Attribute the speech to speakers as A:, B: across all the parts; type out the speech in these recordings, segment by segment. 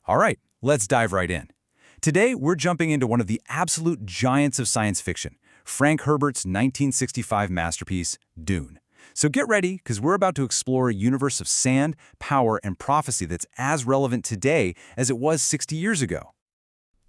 A: All right, let's dive right in. Today, we're jumping into one of the absolute giants of science fiction, Frank Herbert's 1965 masterpiece, Dune. So get ready, because we're about to explore a universe of sand, power, and prophecy that's as relevant today as it was 60 years ago.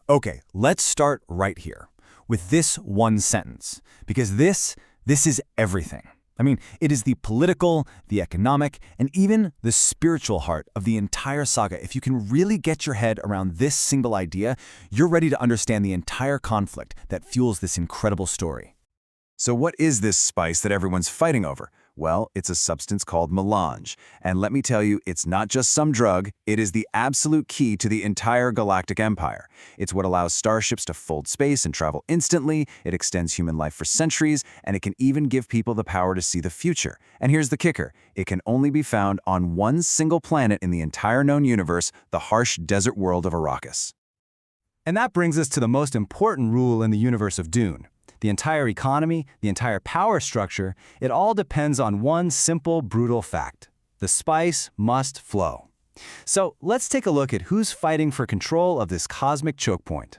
A: Okay, let's start right here with this one sentence, because this is everything. I mean, it is the political, the economic, and even the spiritual heart of the entire saga. If you can really get your head around this single idea, you're ready to understand the entire conflict that fuels this incredible story. So what is this spice that everyone's fighting over? Well, it's a substance called melange. And let me tell you, it's not just some drug, it is the absolute key to the entire galactic empire. It's what allows starships to fold space and travel instantly, it extends human life for centuries, and it can even give people the power to see the future. And here's the kicker, it can only be found on one single planet in the entire known universe, the harsh desert world of Arrakis. And that brings us to the most important rule in the universe of Dune. The entire economy, the entire power structure, it all depends on one simple, brutal fact. The spice must flow. So let's take a look at who's fighting for control of this cosmic choke point.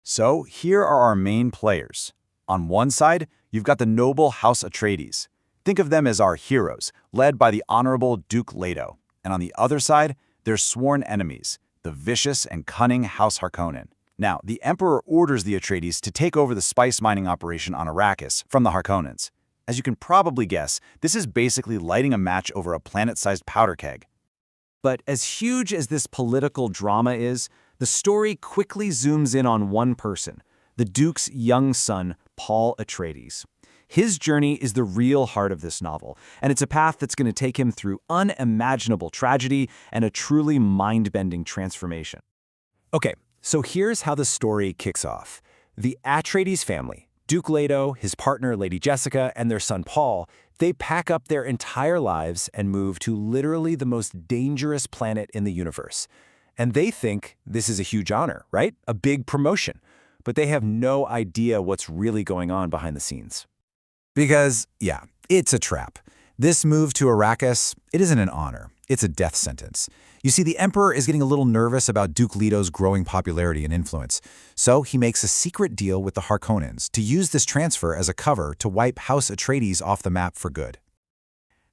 A: So here are our main players. On one side, you've got the noble House Atreides. Think of them as our heroes, led by the honorable Duke Leto. And on the other side, their sworn enemies, the vicious and cunning House Harkonnen. Now, the Emperor orders the Atreides to take over the spice mining operation on Arrakis from the Harkonnens. As you can probably guess, this is basically lighting a match over a planet-sized powder keg. But as huge as this political drama is, the story quickly zooms in on one person, the Duke's young son, Paul Atreides. His journey is the real heart of this novel, and it's a path that's going to take him through unimaginable tragedy and a truly mind-bending transformation. Okay. So here's how the story kicks off. The Atreides family, Duke Leto, his partner Lady Jessica, and their son Paul, they pack up their entire lives and move to literally the most dangerous planet in the universe. And they think this is a huge honor, right? A big promotion. But they have no idea what's really going on behind the scenes. Because, yeah, it's a trap. This move to Arrakis, it isn't an honor. It's a death sentence. You see, the Emperor is getting a little nervous about Duke Leto's growing popularity and influence, so he makes a secret deal with the Harkonnens to use this transfer as a cover to wipe House Atreides off the map for good.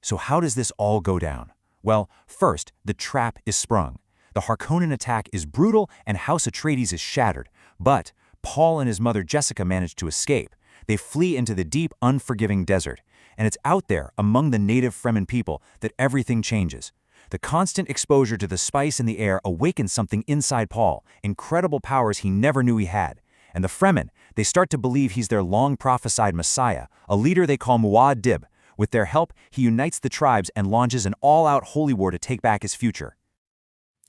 A: So how does this all go down? Well, first, the trap is sprung. The Harkonnen attack is brutal and House Atreides is shattered, but Paul and his mother Jessica manage to escape. They flee into the deep, unforgiving desert, and it's out there among the native Fremen people that everything changes. The constant exposure to the spice in the air awakens something inside Paul, incredible powers he never knew he had. And the Fremen, they start to believe he's their long-prophesied messiah, a leader they call Muad'Dib. With their help, he unites the tribes and launches an all-out holy war to take back his future.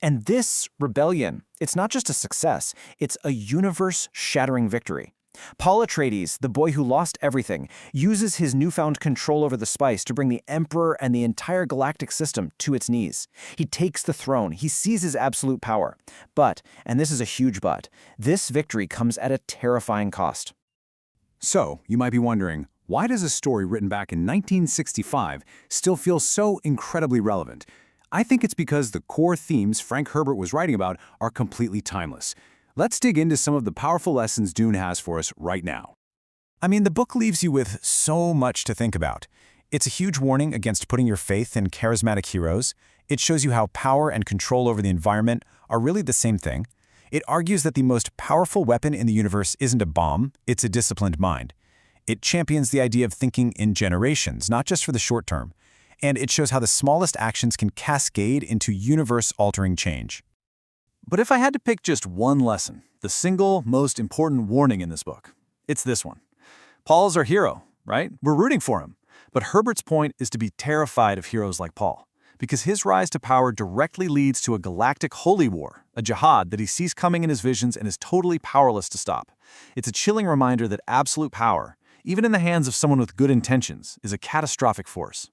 A: And this rebellion, it's not just a success, it's a universe-shattering victory. Paul Atreides, the boy who lost everything, uses his newfound control over the spice to bring the Emperor and the entire galactic system to its knees. He takes the throne, he seizes absolute power. But, and this is a huge but, this victory comes at a terrifying cost. So, you might be wondering, why does a story written back in 1965 still feel so incredibly relevant? I think it's because the core themes Frank Herbert was writing about are completely timeless. Let's dig into some of the powerful lessons Dune has for us right now. I mean, the book leaves you with so much to think about. It's a huge warning against putting your faith in charismatic heroes. It shows you how power and control over the environment are really the same thing. It argues that the most powerful weapon in the universe isn't a bomb, it's a disciplined mind. It champions the idea of thinking in generations, not just for the short term. And it shows how the smallest actions can cascade into universe-altering change. But if I had to pick just one lesson, the single most important warning in this book, it's this one. Paul's our hero, right? We're rooting for him. But Herbert's point is to be terrified of heroes like Paul, because his rise to power directly leads to a galactic holy war, a jihad that he sees coming in his visions and is totally powerless to stop. It's a chilling reminder that absolute power, even in the hands of someone with good intentions, is a catastrophic force.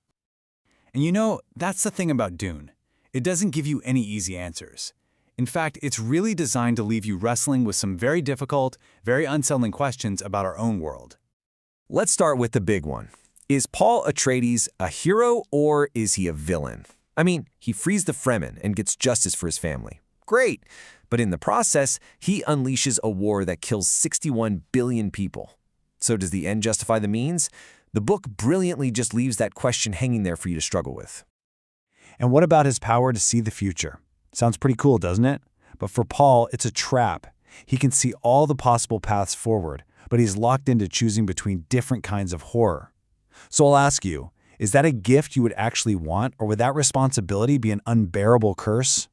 A: And you know, that's the thing about Dune. It doesn't give you any easy answers. In fact, it's really designed to leave you wrestling with some very difficult, very unsettling questions about our own world. Let's start with the big one. Is Paul Atreides a hero or is he a villain? I mean, he frees the Fremen and gets justice for his family.
B: Great. But in the process, he unleashes a war that kills 61 billion people. So does the end justify the means? The book brilliantly just leaves that question hanging there for you to struggle with.
A: And what about his power to see the future? Sounds pretty cool, doesn't it? But for Paul, it's a trap. He can see all the possible paths forward, but he's locked into choosing between different kinds of horror. So I'll ask you, is that a gift you would actually want, or would that responsibility be an unbearable curse?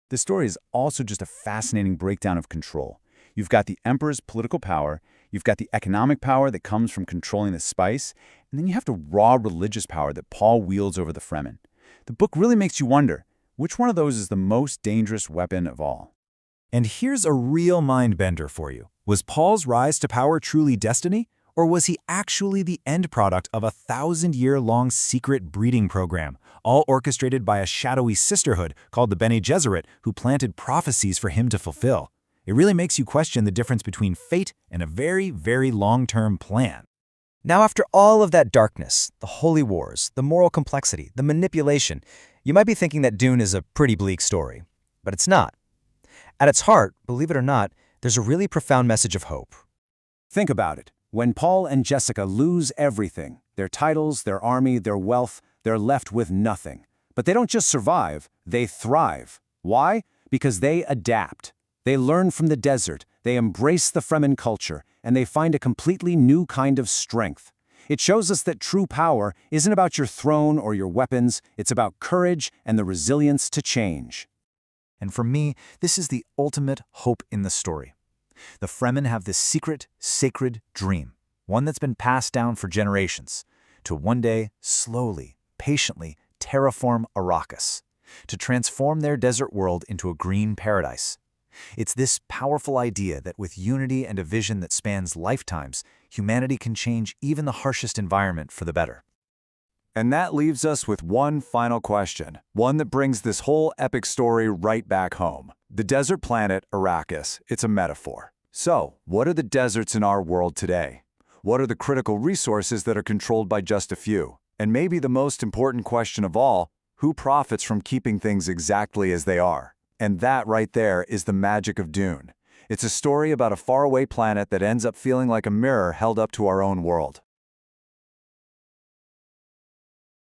A: The story is also just a fascinating breakdown of control. You've got the Emperor's political power, you've got the economic power that comes from controlling the spice, and then you have the raw religious power that Paul wields over the Fremen. The book really makes you wonder, which one of those is the most dangerous weapon of all? And here's a real mind-bender for you. Was Paul's rise to power truly destiny? Or was he actually the end product of a 1,000-year-long secret breeding program, all orchestrated by a shadowy sisterhood called the Bene Gesserit, who planted prophecies for him to fulfill? It really makes you question the difference between fate and a very, very long-term plan.
B: Now, after all of that darkness, the holy wars, the moral complexity, the manipulation, you might be thinking that Dune is a pretty bleak story. But it's not. At its heart, believe it or not, there's a really profound message of hope.
A: Think about it. When Paul and Jessica lose everything, their titles, their army, their wealth, they're left with nothing. But they don't just survive, they thrive. Why? Because they adapt. They learn from the desert, they embrace the Fremen culture, and they find a completely new kind of strength. It shows us that true power isn't about your throne or your weapons, it's about courage and the resilience to change. And for me, this is the ultimate hope in the story. The Fremen have this secret, sacred dream, one that's been passed down for generations, to one day, slowly, patiently, terraform Arrakis, to transform their desert world into a green paradise. It's this powerful idea that with unity and a vision that spans lifetimes, humanity can change even the harshest environment for the better. And that leaves us with one final question, one that brings this whole epic story right back home. The desert planet, Arrakis, it's a metaphor. So, what are the deserts in our world today? What are the critical resources that are controlled by just a few? And maybe the most important question of all, who profits from keeping things exactly as they are? And that right there is the magic of Dune. It's a story about a faraway planet that ends up feeling like a mirror held up to our own world.